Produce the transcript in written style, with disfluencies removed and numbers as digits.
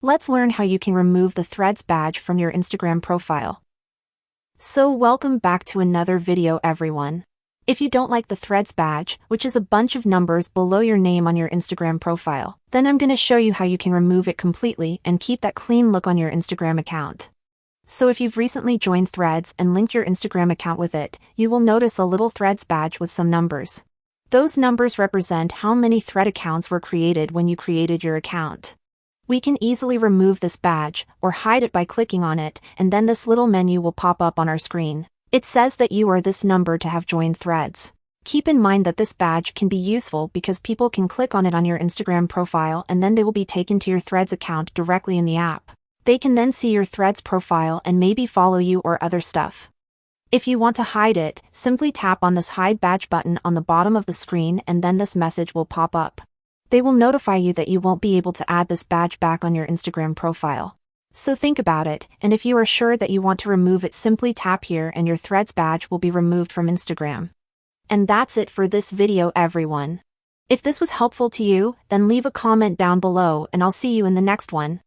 Let's learn how you can remove the Threads badge from your Instagram profile. So welcome back to another video, everyone. If you don't like the Threads badge, which is a bunch of numbers below your name on your Instagram profile, then I'm going to show you how you can remove it completely and keep that clean look on your Instagram account. So if you've recently joined Threads and linked your Instagram account with it, you will notice a little Threads badge with some numbers. Those numbers represent how many Thread accounts were created when you created your account. We can easily remove this badge or hide it by clicking on it, and then this little menu will pop up on our screen. It says that you are this number to have joined Threads. Keep in mind that this badge can be useful because people can click on it on your Instagram profile and then they will be taken to your Threads account directly in the app. They can then see your Threads profile and maybe follow you or other stuff. If you want to hide it, simply tap on this Hide Badge button on the bottom of the screen and then this message will pop up. They will notify you that you won't be able to add this badge back on your Instagram profile. So think about it, and if you are sure that you want to remove it, simply tap here and your Threads badge will be removed from Instagram. And that's it for this video, everyone. If this was helpful to you, then leave a comment down below and I'll see you in the next one.